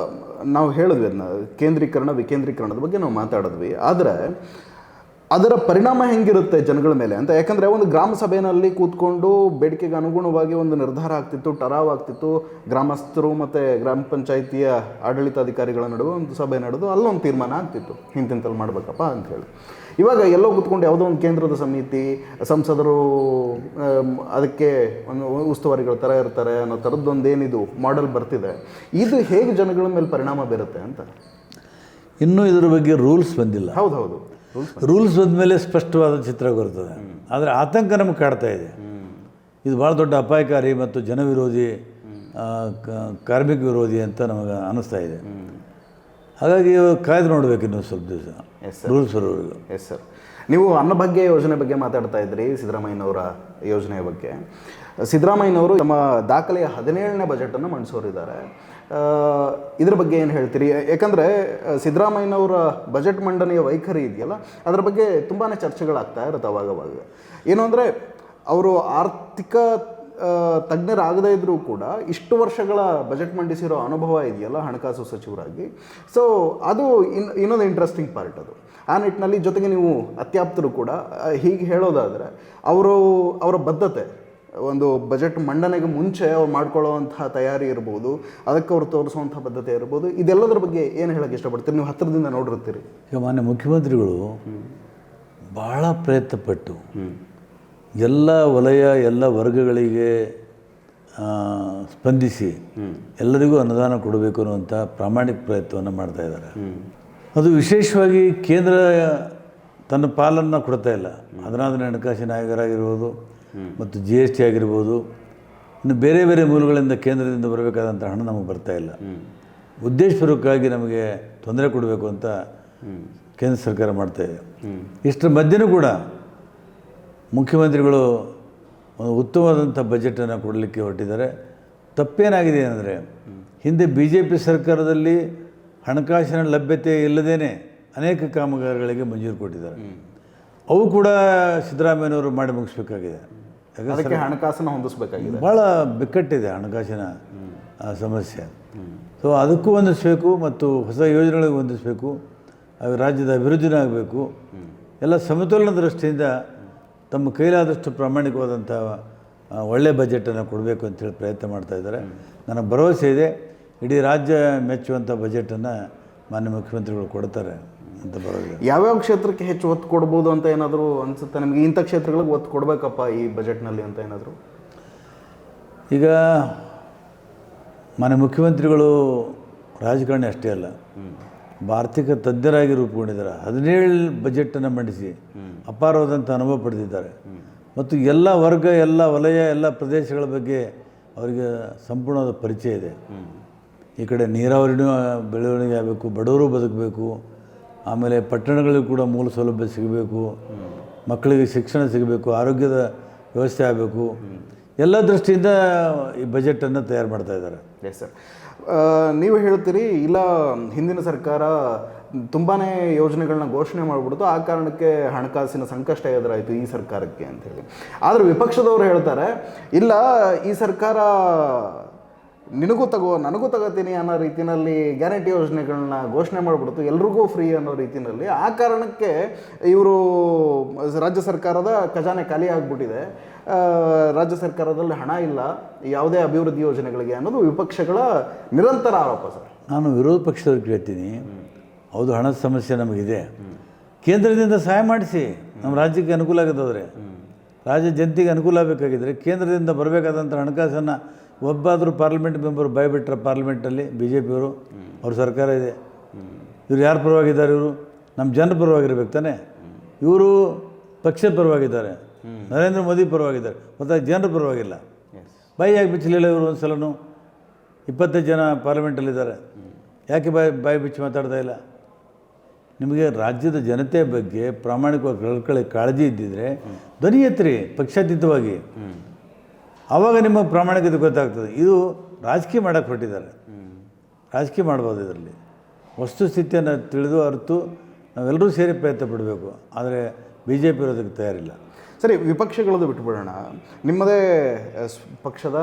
ನಾವು ಹೇಳಿದ್ವಿ ಅದನ್ನ ಕೇಂದ್ರೀಕರಣ ವಿಕೇಂದ್ರೀಕರಣದ ಬಗ್ಗೆ ನಾವು ಮಾತಾಡಿದ್ವಿ. ಆದರೆ ಅದರ ಪರಿಣಾಮ ಹೆಂಗಿರುತ್ತೆ ಜನಗಳ ಮೇಲೆ ಅಂತ. ಯಾಕಂದರೆ ಒಂದು ಗ್ರಾಮ ಸಭೆಯಲ್ಲಿ ಕೂತ್ಕೊಂಡು ಬೇಡಿಕೆಗೆ ಅನುಗುಣವಾಗಿ ಒಂದು ನಿರ್ಧಾರ ಆಗ್ತಿತ್ತು, ಟರಾವ್ ಆಗ್ತಿತ್ತು, ಗ್ರಾಮಸ್ಥರು ಮತ್ತು ಗ್ರಾಮ ಪಂಚಾಯಿತಿಯ ಆಡಳಿತಾಧಿಕಾರಿಗಳ ನಡುವೆ ಒಂದು ಸಭೆ ನಡೆದು ಅಲ್ಲೊಂದು ತೀರ್ಮಾನ ಆಗ್ತಿತ್ತು, ಇಂತಿಂತಲ್ಲಿ ಮಾಡಬೇಕಪ್ಪ ಅಂಥೇಳಿ. ಇವಾಗ ಎಲ್ಲೋ ಕೂತ್ಕೊಂಡು ಯಾವುದೋ ಒಂದು ಕೇಂದ್ರದ ಸಮಿತಿ, ಸಂಸದರು ಅದಕ್ಕೆ ಒಂದು ಉಸ್ತುವಾರಿಗಳ ಥರ ಇರ್ತಾರೆ ಅನ್ನೋ ಥರದ್ದೊಂದೇನಿದು ಮಾಡೆಲ್ ಬರ್ತಿದೆ, ಇದು ಹೇಗೆ ಜನಗಳ ಮೇಲೆ ಪರಿಣಾಮ ಬೀರುತ್ತೆ ಅಂತ. ಇನ್ನೂ ಇದ್ರ ಬಗ್ಗೆ ರೂಲ್ಸ್ ಬಂದಿಲ್ಲ. ಹೌದು, ರೂಲ್ಸ್ ಬಂದಮೇಲೆ ಸ್ಪಷ್ಟವಾದ ಚಿತ್ರ ಬರ್ತದೆ. ಆದರೆ ಆತಂಕ ನಮಗೆ ಕಾಡ್ತಾ ಇದೆ. ಇದು ಭಾಳ ದೊಡ್ಡ ಅಪಾಯಕಾರಿ ಮತ್ತು ಜನವಿರೋಧಿ, ಕಾರ್ಮಿಕ ವಿರೋಧಿ ಅಂತ ನಮಗೆ ಅನ್ನಿಸ್ತಾ ಇದೆ. ಹಾಗಾಗಿ ಕಾಯ್ದು ನೋಡಬೇಕು ಇನ್ನೂ ಸ್ವಲ್ಪ ದಿವಸ ರೂಲ್ಸ್ ಬರೋವರೆಗೂ. Yes sir. ನೀವು ಅನ್ನಭಾಗ್ಯ ಯೋಜನೆ ಬಗ್ಗೆ ಮಾತಾಡ್ತಾ ಇದ್ರಿ, ಸಿದ್ದರಾಮಯ್ಯನವರ ಯೋಜನೆಯ ಬಗ್ಗೆ. ಸಿದ್ದರಾಮಯ್ಯನವರು ನಮ್ಮ ದಾಖಲೆಯ 17ನೇ ಬಜೆಟನ್ನು ಮಂಡಿಸೋರಿದ್ದಾರೆ. ಇದ್ರ ಬಗ್ಗೆ ಏನು ಹೇಳ್ತೀರಿ? ಯಾಕಂದರೆ ಸಿದ್ದರಾಮಯ್ಯನವರ ಬಜೆಟ್ ಮಂಡನೆಯ ವೈಖರಿ ಇದೆಯಲ್ಲ, ಅದರ ಬಗ್ಗೆ ತುಂಬಾ ಚರ್ಚೆಗಳಾಗ್ತಾ ಇರುತ್ತೆ ಅವಾಗವಾಗ. ಏನು ಅಂದರೆ, ಅವರು ಆರ್ಥಿಕ ತಜ್ಞರಾಗದೇ ಇದ್ದರೂ ಕೂಡ ಇಷ್ಟು ವರ್ಷಗಳ ಬಜೆಟ್ ಮಂಡಿಸಿರೋ ಅನುಭವ ಇದೆಯಲ್ಲ ಹಣಕಾಸು ಸಚಿವರಾಗಿ. ಸೊ ಅದು ಇನ್ನೊಂದು ಇಂಟ್ರೆಸ್ಟಿಂಗ್ ಪಾರ್ಟ್ ಅದು. ಆ ನಿಟ್ಟಿನಲ್ಲಿ ಜೊತೆಗೆ ನೀವು ಅತ್ಯಾಪ್ತರು ಕೂಡ ಹೀಗೆ ಹೇಳೋದಾದರೆ ಅವರ ಬದ್ಧತೆ, ಒಂದು ಬಜೆಟ್ ಮಂಡನೆಗೆ ಮುಂಚೆ ಅವ್ರು ಮಾಡ್ಕೊಳ್ಳೋವಂಥ ತಯಾರಿ ಇರ್ಬೋದು, ಅದಕ್ಕೆ ಅವ್ರು ತೋರಿಸುವಂಥ ಬದ್ಧತೆ ಇರ್ಬೋದು, ಇದೆಲ್ಲದರ ಬಗ್ಗೆ ಏನು ಹೇಳೋಕ್ಕೆ ಇಷ್ಟಪಡ್ತೀರಿ? ನೀವು ಹತ್ತಿರದಿಂದ ನೋಡಿರ್ತೀರಿ. ಈಗ ಮಾನ್ಯ ಮುಖ್ಯಮಂತ್ರಿಗಳು ಭಾಳ ಪ್ರಯತ್ನಪಟ್ಟು ಎಲ್ಲ ವಲಯ, ಎಲ್ಲ ವರ್ಗಗಳಿಗೆ ಸ್ಪಂದಿಸಿ ಎಲ್ಲರಿಗೂ ಅನುದಾನ ಕೊಡಬೇಕು ಅನ್ನುವಂಥ ಪ್ರಾಮಾಣಿಕ ಪ್ರಯತ್ನವನ್ನು ಮಾಡ್ತಾಯಿದ್ದಾರೆ. ಅದು ವಿಶೇಷವಾಗಿ ಕೇಂದ್ರ ತನ್ನ ಪಾಲನ್ನು ಕೊಡ್ತಾ ಇಲ್ಲ. 14ನೇ ಹಣಕಾಸಿನ ಆಯೋಗರಾಗಿರ್ಬೋದು ಮತ್ತು GST ಆಗಿರ್ಬೋದು, ಇನ್ನು ಬೇರೆ ಬೇರೆ ಮೂಲಗಳಿಂದ ಕೇಂದ್ರದಿಂದ ಬರಬೇಕಾದಂಥ ಹಣ ನಮಗೆ ಬರ್ತಾಯಿಲ್ಲ. ಉದ್ದೇಶಪೂರ್ವಕವಾಗಿ ನಮಗೆ ತೊಂದರೆ ಕೊಡಬೇಕು ಅಂತ ಕೇಂದ್ರ ಸರ್ಕಾರ ಮಾಡ್ತಾಯಿದೆ. ಇಷ್ಟರ ಮಧ್ಯೆನೂ ಕೂಡ ಮುಖ್ಯಮಂತ್ರಿಗಳು ಒಂದು ಉತ್ತಮವಾದಂಥ ಬಜೆಟನ್ನು ಕೊಡಲಿಕ್ಕೆ ಹೊರಟಿದ್ದಾರೆ. ತಪ್ಪೇನಾಗಿದೆ ಅಂದರೆ, ಹಿಂದೆ BJP ಸರ್ಕಾರದಲ್ಲಿ ಹಣಕಾಸಿನ ಲಭ್ಯತೆ ಇಲ್ಲದೇ ಅನೇಕ ಕಾಮಗಾರಿಗಳಿಗೆ ಮಂಜೂರು ಕೊಟ್ಟಿದ್ದಾರೆ. ಅವು ಕೂಡ ಸಿದ್ದರಾಮಯ್ಯನವರು ಮಾಡಿ ಮುಗಿಸ್ಬೇಕಾಗಿದೆ. ಯಾಕಂದರೆ ಹಣಕಾಸನ್ನು ಹೊಂದಿಸಬೇಕಾಗಿದೆ. ಭಾಳ ಬಿಕ್ಕಟ್ಟಿದೆ ಹಣಕಾಸಿನ ಸಮಸ್ಯೆ. ಸೊ ಅದಕ್ಕೂ ಹೊಂದಿಸಬೇಕು ಮತ್ತು ಹೊಸ ಯೋಜನೆಗಳಿಗೆ ಹೊಂದಿಸಬೇಕು. ರಾಜ್ಯದ ಅಭಿವೃದ್ಧಿನೂ ಆಗಬೇಕು. ಎಲ್ಲ ಸಮತೋಲನ ದೃಷ್ಟಿಯಿಂದ ತಮ್ಮ ಕೈಲಾದಷ್ಟು ಪ್ರಾಮಾಣಿಕವಾದಂಥ ಒಳ್ಳೆಯ ಬಜೆಟನ್ನು ಕೊಡಬೇಕು ಅಂತೇಳಿ ಪ್ರಯತ್ನ ಮಾಡ್ತಾಯಿದ್ದಾರೆ. ನನಗೆ ಭರವಸೆ ಇದೆ, ಇಡೀ ರಾಜ್ಯ ಮೆಚ್ಚುವಂಥ ಬಜೆಟನ್ನು ಮಾನ್ಯ ಮುಖ್ಯಮಂತ್ರಿಗಳು ಕೊಡ್ತಾರೆ ಅಂತ ಭರವಸೆ. ಯಾವ್ಯಾವ ಕ್ಷೇತ್ರಕ್ಕೆ ಹೆಚ್ಚು ಒತ್ತು ಕೊಡ್ಬೋದು ಅಂತ ಏನಾದರೂ ಅನಿಸುತ್ತೆ ನಿಮಗೆ? ಇಂಥ ಕ್ಷೇತ್ರಗಳಿಗೆ ಒತ್ತು ಕೊಡಬೇಕಪ್ಪ ಈ ಬಜೆಟ್ನಲ್ಲಿ ಅಂತ ಏನಾದರೂ? ಈಗ ಮಾನ್ಯ ಮುಖ್ಯಮಂತ್ರಿಗಳು ರಾಜಕಾರಣಿ ಅಷ್ಟೇ ಅಲ್ಲ, ಆರ್ಥಿಕ ತಜ್ಞರಾಗಿ ರೂಪುಗೊಂಡಿದ್ದಾರೆ. 17 ಬಜೆಟನ್ನು ಮಂಡಿಸಿ ಅಪಾರವಾದಂಥ ಅನುಭವ ಪಡೆದಿದ್ದಾರೆ. ಮತ್ತು ಎಲ್ಲ ವರ್ಗ, ಎಲ್ಲ ವಲಯ, ಎಲ್ಲ ಪ್ರದೇಶಗಳ ಬಗ್ಗೆ ಅವರಿಗೆ ಸಂಪೂರ್ಣವಾದ ಪರಿಚಯ ಇದೆ. ಈ ಕಡೆ ನೀರಾವರಿನೂ ಬೆಳವಣಿಗೆ ಆಗಬೇಕು, ಬಡವರು ಬದುಕಬೇಕು, ಆಮೇಲೆ ಪಟ್ಟಣಗಳಿಗೂ ಕೂಡ ಮೂಲ ಸೌಲಭ್ಯ ಸಿಗಬೇಕು, ಮಕ್ಕಳಿಗೆ ಶಿಕ್ಷಣ ಸಿಗಬೇಕು, ಆರೋಗ್ಯದ ವ್ಯವಸ್ಥೆ ಆಗಬೇಕು. ಎಲ್ಲ ದೃಷ್ಟಿಯಿಂದ ಈ ಬಜೆಟನ್ನು ತಯಾರು ಮಾಡ್ತಾಯಿದ್ದಾರೆ. Yes sir. ನೀವು ಹೇಳ್ತೀರಿ ಇಲ್ಲ, ಹಿಂದಿನ ಸರ್ಕಾರ ತುಂಬಾ ಯೋಜನೆಗಳನ್ನ ಘೋಷಣೆ ಮಾಡಿಬಿಡ್ತು, ಆ ಕಾರಣಕ್ಕೆ ಹಣಕಾಸಿನ ಸಂಕಷ್ಟ ಎದುರಾಯಿತು ಈ ಸರ್ಕಾರಕ್ಕೆ ಅಂಥೇಳಿ. ಆದರೆ ವಿಪಕ್ಷದವರು ಹೇಳ್ತಾರೆ, ಇಲ್ಲ, ಈ ಸರ್ಕಾರ ನಿನಗೂ ತಗೋ ನನಗೂ ತಗೋತೀನಿ ಅನ್ನೋ ರೀತಿಯಲ್ಲಿ ಗ್ಯಾರಂಟಿ ಯೋಜನೆಗಳನ್ನ ಘೋಷಣೆ ಮಾಡಿಬಿಡ್ತು, ಎಲ್ರಿಗೂ ಫ್ರೀ ಅನ್ನೋ ರೀತಿಯಲ್ಲಿ. ಆ ಕಾರಣಕ್ಕೆ ಇವರು ರಾಜ್ಯ ಸರ್ಕಾರದ ಖಜಾನೆ ಖಾಲಿ ಆಗಿಬಿಟ್ಟಿದೆ, ರಾಜ್ಯ ಸರ್ಕಾರದಲ್ಲಿ ಹಣ ಇಲ್ಲ ಯಾವುದೇ ಅಭಿವೃದ್ಧಿ ಯೋಜನೆಗಳಿಗೆ ಅನ್ನೋದು ವಿಪಕ್ಷಗಳ ನಿರಂತರ ಆರೋಪ ಸರ್. ನಾನು ವಿರೋಧ ಪಕ್ಷದವ್ರಿಗೆ ಕೇಳ್ತೀನಿ, ಹೌದು ಹಣದ ಸಮಸ್ಯೆ ನಮಗಿದೆ, ಕೇಂದ್ರದಿಂದ ಸಹಾಯ ಮಾಡಿಸಿ, ನಮ್ಮ ರಾಜ್ಯಕ್ಕೆ ಅನುಕೂಲ ಆಗೋದಾದರೆ, ರಾಜ್ಯ ಜನತೆಗೆ ಅನುಕೂಲ ಆಗಬೇಕಾಗಿದ್ದರೆ ಕೇಂದ್ರದಿಂದ ಬರಬೇಕಾದಂಥ ಹಣಕಾಸನ್ನು ಒಬ್ಬಾದರೂ ಪಾರ್ಲಿಮೆಂಟ್ ಮೆಂಬರ್ ಬಾಯ್ಬಿಟ್ರೆ ಪಾರ್ಲಿಮೆಂಟಲ್ಲಿ BJPಯವರು, ಅವ್ರ ಸರ್ಕಾರ ಇದೆ, ಇವ್ರು ಯಾರ ಪರವಾಗಿದ್ದಾರೆ? ಇವರು ನಮ್ಮ ಜನರ ಪರವಾಗಿರ್ಬೇಕು ತಾನೆ. ಇವರು ಪಕ್ಷದ ಪರವಾಗಿದ್ದಾರೆ, ನರೇಂದ್ರ ಮೋದಿ ಪರವಾಗಿದ್ದಾರೆ, ಮತ್ತು ಜನರ ಪರವಾಗಿಲ್ಲ. ಬಾಯಿಯಾಗಿ ಬಿಚ್ಚಲಿಲ್ಲ ಇವರು. ಒಂದು ಸಲನೂ 25 ಜನ ಪಾರ್ಲಿಮೆಂಟಲ್ಲಿದ್ದಾರೆ, ಯಾಕೆ ಬಾಯಿ ಬಿಚ್ಚಿ ಮಾತಾಡ್ತಾ ಇಲ್ಲ? ನಿಮಗೆ ರಾಜ್ಯದ ಜನತೆ ಬಗ್ಗೆ ಪ್ರಾಮಾಣಿಕವಾಗಿ ಕಾಳಜಿ ಇದ್ದಿದ್ರೆ ಧ್ವನಿ ಎತ್ತಿರಿ ಪಕ್ಷಾತೀತವಾಗಿ, ಆವಾಗ ನಿಮಗೆ ಪ್ರಾಮಾಣಿಕತೆ ಗೊತ್ತಾಗ್ತದೆ. ಇದು ರಾಜಕೀಯ ಮಾಡೋಕ್ಕೆ ಹೊರಟಿದ್ದಾರೆ, ರಾಜಕೀಯ ಮಾಡ್ಬೋದು. ಇದರಲ್ಲಿ ವಸ್ತುಸ್ಥಿತಿಯನ್ನು ತಿಳಿದು ಅರಿತು ನಾವೆಲ್ಲರೂ ಸೇರಿ ಪ್ರಯತ್ನ ಪಡಬೇಕು. ಆದರೆ BJP ಇರೋದಕ್ಕೆ ತಯಾರಿಲ್ಲ. ಸರಿ, ವಿಪಕ್ಷಗಳದ್ದು ಬಿಟ್ಬಿಡೋಣ. ನಿಮ್ಮದೇ ಪಕ್ಷದ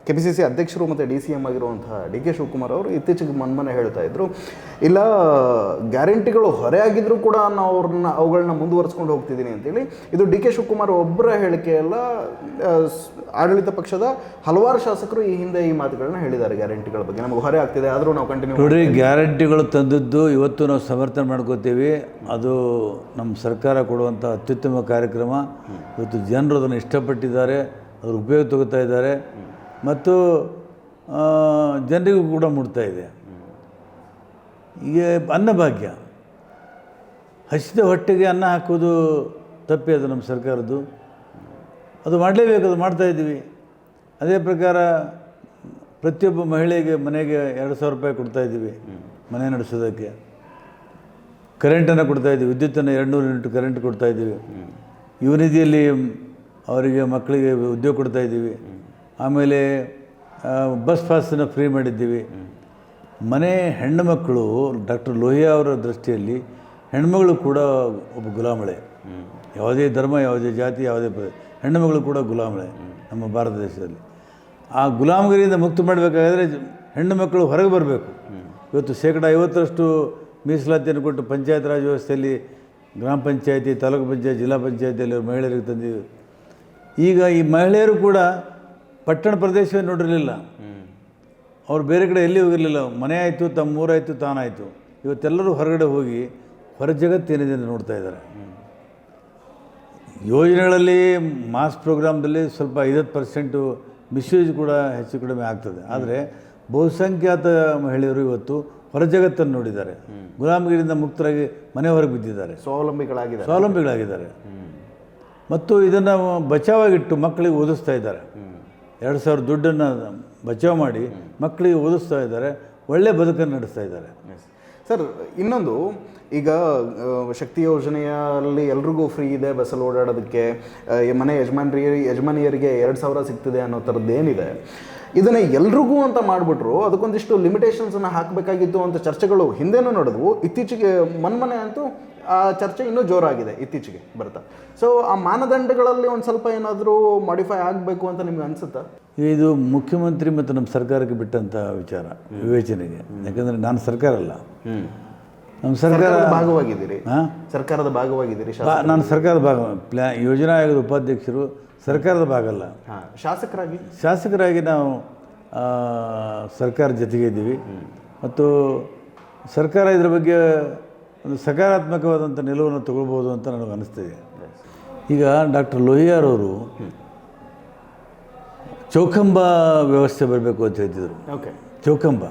KPCC ಅಧ್ಯಕ್ಷರು ಮತ್ತು DCM ಆಗಿರುವಂತಹ DK ಶಿವಕುಮಾರ್ ಅವರು ಇತ್ತೀಚೆಗೆ ಮೊನ್ನೆ ಹೇಳ್ತಾ ಇದ್ರು, ಇಲ್ಲ ಗ್ಯಾರಂಟಿಗಳು ಹೊರೆ ಆಗಿದ್ರೂ ಕೂಡ ನಾವು ಅವುಗಳನ್ನ ಮುಂದುವರಿಸ್ಕೊಂಡು ಹೋಗ್ತಿದ್ದೀನಿ ಅಂತೇಳಿ. ಇದು DK ಶಿವಕುಮಾರ್ ಒಬ್ಬರ ಹೇಳಿಕೆ ಅಲ್ಲ, ಆಡಳಿತ ಪಕ್ಷದ ಹಲವಾರು ಶಾಸಕರು ಈ ಹಿಂದೆ ಈ ಮಾತುಗಳನ್ನ ಹೇಳಿದ್ದಾರೆ. ಗ್ಯಾರಂಟಿಗಳ ಬಗ್ಗೆ ನಮಗೆ ಹೊರೆ ಆಗ್ತಿದೆ, ಆದರೂ ನಾವು ಕಂಟಿನ್ಯೂ ನೋಡ್ರಿ, ಗ್ಯಾರಂಟಿಗಳು ತಂದದ್ದು ಇವತ್ತು ನಾವು ಸಮರ್ಥನೆ ಮಾಡ್ಕೋತೀವಿ. ಅದು ನಮ್ಮ ಸರ್ಕಾರ ಕೊಡುವಂಥ ಅತ್ಯುತ್ತಮ ಕಾರ್ಯಕ್ರಮ. ಇವತ್ತು ಜನರು ಅದನ್ನು ಇಷ್ಟಪಟ್ಟಿದ್ದಾರೆ, ಅದ್ರ ಉಪಯೋಗ ತಗೋತಾ ಇದ್ದಾರೆ ಮತ್ತು ಜನರಿಗೂ ಕೂಡ ಮುಟ್ತಾ ಇದೆ. ಈಗ ಅನ್ನಭಾಗ್ಯ, ಹಸಿದ ಹೊಟ್ಟೆಗೆ ಅನ್ನ ಹಾಕೋದು ತಪ್ಪೇ ಅದು ನಮ್ಮ ಸರ್ಕಾರದ್ದು. ಅದು ಮಾಡಲೇಬೇಕು, ಅದು ಮಾಡ್ತಾಯಿದ್ದೀವಿ. ಅದೇ ಪ್ರಕಾರ ಪ್ರತಿಯೊಬ್ಬ ಮಹಿಳೆಗೆ ಮನೆಗೆ 2,000 ರೂಪಾಯಿ ಕೊಡ್ತಾಯಿದ್ದೀವಿ ಮನೆ ನಡೆಸೋದಕ್ಕೆ. ಕರೆಂಟನ್ನು ಕೊಡ್ತಾಯಿದ್ದೀವಿ, ವಿದ್ಯುತ್ತನ್ನು 200 ಯೂನಿಟ್ ಕರೆಂಟ್ ಕೊಡ್ತಾಯಿದ್ದೀವಿ. ಯುವ ನಿಧಿಯಲ್ಲಿ ಅವರಿಗೆ ಮಕ್ಕಳಿಗೆ ಉದ್ಯೋಗ ಕೊಡ್ತಾಯಿದ್ದೀವಿ. ಆಮೇಲೆ ಬಸ್ ಪಾಸನ್ನು ಫ್ರೀ ಮಾಡಿದ್ದೀವಿ. ಮನೆ ಹೆಣ್ಣು ಮಕ್ಕಳು, ಡಾಕ್ಟರ್ ಲೋಹಿಯಾ ಅವರ ದೃಷ್ಟಿಯಲ್ಲಿ ಹೆಣ್ಮಗಳು ಕೂಡ ಒಬ್ಬ ಗುಲಾಮಳೆ. ಯಾವುದೇ ಧರ್ಮ, ಯಾವುದೇ ಜಾತಿ, ಯಾವುದೇ ಹೆಣ್ಣು ಮಗಳು ಕೂಡ ಗುಲಾಮಳೆ ನಮ್ಮ ಭಾರತ ದೇಶದಲ್ಲಿ. ಆ ಗುಲಾಮಗಿರಿಯಿಂದ ಮುಕ್ತ ಮಾಡಬೇಕಾದ್ರೆ ಹೆಣ್ಣು ಮಕ್ಕಳು ಹೊರಗೆ ಬರಬೇಕು. ಇವತ್ತು 50% ಮೀಸಲಾತಿಯನ್ನು ಕೊಟ್ಟು ಪಂಚಾಯತ್ ರಾಜ್ ವ್ಯವಸ್ಥೆಯಲ್ಲಿ ಗ್ರಾಮ ಪಂಚಾಯತಿ, ತಾಲೂಕು ಪಂಚಾಯತ್, ಜಿಲ್ಲಾ ಪಂಚಾಯತಿಯಲ್ಲಿ ಮಹಿಳೆಯರಿಗೆ ತಂದಿದ್ದೀವಿ. ಈಗ ಈ ಮಹಿಳೆಯರು ಕೂಡ ಪಟ್ಟಣ ಪ್ರದೇಶವೇ ನೋಡಿರಲಿಲ್ಲ, ಅವ್ರು ಬೇರೆ ಕಡೆ ಎಲ್ಲಿ ಹೋಗಿರಲಿಲ್ಲ. ಮನೆ ಆಯಿತು, ತಮ್ಮ ಊರಾಯಿತು, ತಾನಾಯಿತು. ಇವತ್ತೆಲ್ಲರೂ ಹೊರಗಡೆ ಹೋಗಿ ಹೊರ ಜಗತ್ತೇನಿದೆ ಅಂತ ನೋಡ್ತಾ ಇದ್ದಾರೆ. ಯೋಜನೆಗಳಲ್ಲಿ ಮಾಸ್ ಪ್ರೋಗ್ರಾಮ್ದಲ್ಲಿ ಸ್ವಲ್ಪ 50% ಮಿಸ್ಯೂಸ್ ಕೂಡ ಹೆಚ್ಚು ಕಡಿಮೆ ಆಗ್ತದೆ. ಆದರೆ ಬಹುಸಂಖ್ಯಾತ ಮಹಿಳೆಯರು ಇವತ್ತು ಹೊರ ಜಗತ್ತನ್ನು ನೋಡಿದ್ದಾರೆ, ಗುಲಾಮಗಿರಿಯಿಂದ ಮುಕ್ತರಾಗಿ ಮನೆ ಹೊರಗೆ ಬಿದ್ದಿದ್ದಾರೆ, ಸ್ವಾವಲಂಬಿಗಳಾಗಿದ್ದಾರೆ. ಮತ್ತು ಇದನ್ನು ಬಚಾವಾಗಿಟ್ಟು ಮಕ್ಕಳಿಗೆ ಓದಿಸ್ತಾ ಇದ್ದಾರೆ. 2,000 ದುಡ್ಡನ್ನು ಬಚಾವ್ ಮಾಡಿ ಮಕ್ಕಳಿಗೆ ಓದಿಸ್ತಾ ಇದ್ದಾರೆ, ಒಳ್ಳೆಯ ಬದುಕನ್ನು ನಡೆಸ್ತಾ ಇದ್ದಾರೆ. ಸರ್, ಇನ್ನೊಂದು, ಈಗ ಶಕ್ತಿ ಯೋಜನೆಯಲ್ಲಿ ಎಲ್ರಿಗೂ ಫ್ರೀ ಇದೆ ಬಸ್ಸಲ್ಲಿ ಓಡಾಡೋದಕ್ಕೆ, ಮನೆ ಯಜಮಾನಿಯರಿಗೆ 2,000 ಸಿಗ್ತಿದೆ ಅನ್ನೋ ಥರದ್ದು ಏನಿದೆ, ಇದನ್ನು ಎಲ್ರಿಗೂ ಅಂತ ಮಾಡಿಬಿಟ್ರು. ಅದಕ್ಕೊಂದಿಷ್ಟು ಲಿಮಿಟೇಷನ್ಸನ್ನು ಹಾಕಬೇಕಾಗಿತ್ತು ಅಂತ ಚರ್ಚೆಗಳು ಹಿಂದೆನೂ ನಡೆದವು. ಇತ್ತೀಚೆಗೆ ಮೊನ್ನೆ ಅಂತೂ ಆ ಚರ್ಚೆ ಇನ್ನೂ ಜೋರಾಗಿದೆ ಇತ್ತೀಚೆಗೆ ಬರ್ತಾ. ಸೊ ಆ ಮಾನದಂಡಗಳಲ್ಲಿ ಒಂದು ಸ್ವಲ್ಪ ಏನಾದರೂ ಮಾಡಿಫೈ ಆಗಬೇಕು ಅಂತ ನಿಮ್ಗೆ ಅನಿಸುತ್ತಾ? ಇದು ಮುಖ್ಯಮಂತ್ರಿ ಮತ್ತು ನಮ್ಮ ಸರ್ಕಾರಕ್ಕೆ ಬಿಟ್ಟಂಥ ವಿಚಾರ, ವಿವೇಚನೆಗೆ. ಯಾಕಂದರೆ ನಾನು ಸರ್ಕಾರ ಅಲ್ಲ, ನಮ್ಮ ಸರ್ಕಾರ ಭಾಗವಾಗಿದ್ದೀರಿ, ಸರ್ಕಾರದ ಭಾಗವಾಗಿದ್ದೀರಿ. ನಾನು ಸರ್ಕಾರದ ಭಾಗ, ಯೋಜನಾ ಆಯೋಗದ ಉಪಾಧ್ಯಕ್ಷರು, ಸರ್ಕಾರದ ಭಾಗ ಅಲ್ಲ. ಶಾಸಕರಾಗಿ ನಾವು ಸರ್ಕಾರ ಜೊತೆಗೆ ಇದ್ದೀವಿ ಮತ್ತು ಸರ್ಕಾರ ಇದರ ಬಗ್ಗೆ ಒಂದು ಸಕಾರಾತ್ಮಕವಾದಂಥ ನಿಲುವನ್ನು ತಗೊಳ್ಬೋದು ಅಂತ ನನಗೆ ಅನಿಸ್ತಿದೆ. ಈಗ ಡಾಕ್ಟರ್ ಲೋಹಿಯಾರವರು ಚೌಕಂಬ ವ್ಯವಸ್ಥೆ ಬರಬೇಕು ಅಂತ ಹೇಳ್ತಿದ್ರು. ಚೌಕಂಬ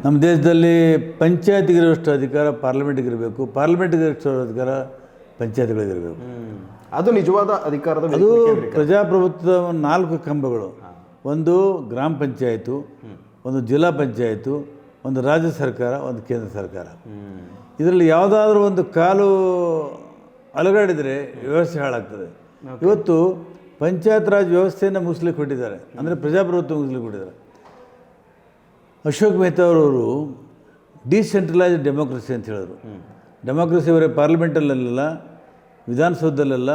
ನಮ್ಮ ದೇಶದಲ್ಲಿ ಪಂಚಾಯತಿಗಿರುವಷ್ಟು ಅಧಿಕಾರ ಪಾರ್ಲಿಮೆಂಟ್ಗಿರಬೇಕು, ಪಾರ್ಲಿಮೆಂಟ್ಗಿರುವಷ್ಟು ಅಧಿಕಾರ ಪಂಚಾಯತ್ಗಳಿಗಿರಬೇಕು. ಅದು ನಿಜವಾದ ಅಧಿಕಾರದ, ಅದು ಪ್ರಜಾಪ್ರಭುತ್ವದ 4 ಕಂಬಗಳು. ಒಂದು ಗ್ರಾಮ ಪಂಚಾಯತು, ಒಂದು ಜಿಲ್ಲಾ ಪಂಚಾಯತು, ಒಂದು ರಾಜ್ಯ ಸರ್ಕಾರ, ಒಂದು ಕೇಂದ್ರ ಸರ್ಕಾರ. ಇದರಲ್ಲಿ ಯಾವುದಾದ್ರೂ ಒಂದು ಕಾಲು ಅಲುಗಾಡಿದರೆ ವ್ಯವಸ್ಥೆ ಹಾಳಾಗ್ತದೆ. ಇವತ್ತು ಪಂಚಾಯತ್ ರಾಜ್ ವ್ಯವಸ್ಥೆಯನ್ನು ಮುಗಿಸ್ಲಿಕ್ಕೆ ಕೊಟ್ಟಿದ್ದಾರೆ, ಅಂದರೆ ಪ್ರಜಾಪ್ರಭುತ್ವ ಮುಗಿಸ್ಲಿಕ್ಕೆ ಕೊಟ್ಟಿದ್ದಾರೆ. ಅಶೋಕ್ ಮೆಹ್ತಾ ಅವರು ಡಿಸೆಂಟ್ರಲೈಸ್ಡ್ ಡೆಮೋಕ್ರಸಿ ಅಂತ ಹೇಳಿದ್ರು. ಡೆಮೋಕ್ರಸಿ ಅವರೇ ಪಾರ್ಲಿಮೆಂಟಲ್ಲೆಲ್ಲ, ವಿಧಾನಸೌಧದಲ್ಲೆಲ್ಲ,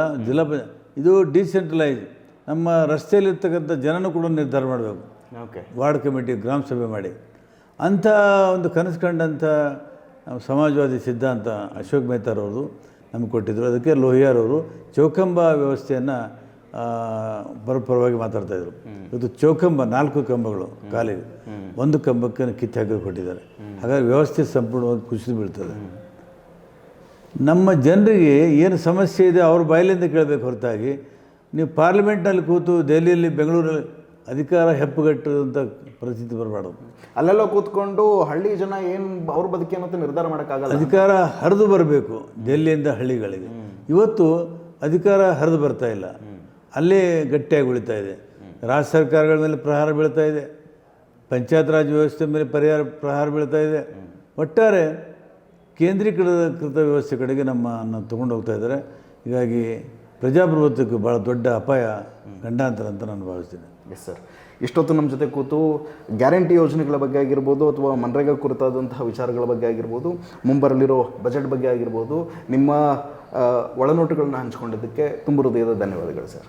ಇದು ಡಿಸೆಂಟ್ರಲೈಸ್. ನಮ್ಮ ರಸ್ತೆಯಲ್ಲಿರ್ತಕ್ಕಂಥ ಜನನೂ ಕೂಡ ನಿರ್ಧಾರ ಮಾಡಬೇಕು, ವಾರ್ಡ್ ಕಮಿಟಿ, ಗ್ರಾಮ ಸಭೆ ಮಾಡಿ. ಅಂಥ ಒಂದು ಕನಸು ಕಂಡಂಥ ಸಮಾಜವಾದಿ ಸಿದ್ಧಾಂತ ಅಶೋಕ್ ಮೆಹ್ತಾರವರು ನಮಗೆ ಕೊಟ್ಟಿದ್ದರು. ಅದಕ್ಕೆ ಲೋಹಿಯಾರವರು ಚೌಕಂಬ ವ್ಯವಸ್ಥೆಯನ್ನು ಪರವಾಗಿ ಮಾತಾಡ್ತಾಯಿದ್ರು. ಇವತ್ತು ಚೌಕಂಬ 4 ಕಂಬಗಳು ಕಾಲಿಗೆ, ಒಂದು ಕಂಬಕ್ಕೆ ಕಿತ್ತು ಹಾಕಿ ಕೊಟ್ಟಿದ್ದಾರೆ. ಹಾಗಾಗಿ ವ್ಯವಸ್ಥೆ ಸಂಪೂರ್ಣವಾಗಿ ಕುಸಿದು ಬೀಳ್ತದೆ. ನಮ್ಮ ಜನರಿಗೆ ಏನು ಸಮಸ್ಯೆ ಇದೆ ಅವ್ರ ಬಾಯಲ್ಲಿಂದ ಕೇಳಬೇಕು ಹೊರತಾಗಿ ನೀವು ಪಾರ್ಲಿಮೆಂಟ್ನಲ್ಲಿ ಕೂತು ದೆಹಲಿಯಲ್ಲಿ, ಬೆಂಗಳೂರಲ್ಲಿ ಅಧಿಕಾರ ಹೆಪ್ಪುಗಟ್ಟುವಂಥ ಪರಿಸ್ಥಿತಿ ಬರಬಾರ್ದು. ಅಲ್ಲೆಲ್ಲ ಕೂತ್ಕೊಂಡು ಹಳ್ಳಿ ಜನ ಏನು ಅವ್ರ ಬದುಕೇನು ಅಂತ ನಿರ್ಧಾರ ಮಾಡೋಕ್ಕಾಗಲ್ಲ. ಅಧಿಕಾರ ಹರಿದು ಬರಬೇಕು ದೆಹಲಿಯಿಂದ ಹಳ್ಳಿಗಳಿಗೆ. ಇವತ್ತು ಅಧಿಕಾರ ಹರಿದು ಬರ್ತಾ ಇಲ್ಲ, ಅಲ್ಲೇ ಗಟ್ಟಿಯಾಗಿ ಉಳಿತಾ ಇದೆ. ರಾಜ್ಯ ಸರ್ಕಾರಗಳ ಮೇಲೆ ಪ್ರಹಾರ ಬೀಳ್ತಾ ಇದೆ, ಪಂಚಾಯತ್ ರಾಜ್ ವ್ಯವಸ್ಥೆ ಮೇಲೆ ಪ್ರಹಾರ ಬೀಳ್ತಾ ಇದೆ. ಒಟ್ಟಾರೆ ಕೇಂದ್ರೀಕೃತ ವ್ಯವಸ್ಥೆ ಕಡೆಗೆ ನಮ್ಮನ್ನು ತೊಗೊಂಡು ಹೋಗ್ತಾ ಇದ್ದಾರೆ. ಹೀಗಾಗಿ ಪ್ರಜಾಪ್ರಭುತ್ವಕ್ಕೆ ಭಾಳ ದೊಡ್ಡ ಅಪಾಯ, ಗಂಡಾಂತರ ಅಂತ ನಾನು ಭಾವಿಸ್ತೀನಿ. ಎಸ್ ಸರ್, ಇಷ್ಟೊತ್ತು ನಮ್ಮ ಜೊತೆ ಕೂತು ಗ್ಯಾರಂಟಿ ಯೋಜನೆಗಳ ಬಗ್ಗೆ ಆಗಿರ್ಬೋದು, ಅಥವಾ ಮನ್ರೇಗಾ ಕುರಿತಾದಂತಹ ವಿಚಾರಗಳ ಬಗ್ಗೆ ಆಗಿರ್ಬೋದು, ಮುಂಬರಲಿರೋ ಬಜೆಟ್ ಬಗ್ಗೆ ಆಗಿರ್ಬೋದು, ನಿಮ್ಮ ಒಳನೋಟುಗಳನ್ನ ಹಂಚಿಕೊಂಡಿದ್ದಕ್ಕೆ ತುಂಬ ಹೃದಯದ ಧನ್ಯವಾದಗಳು ಸರ್.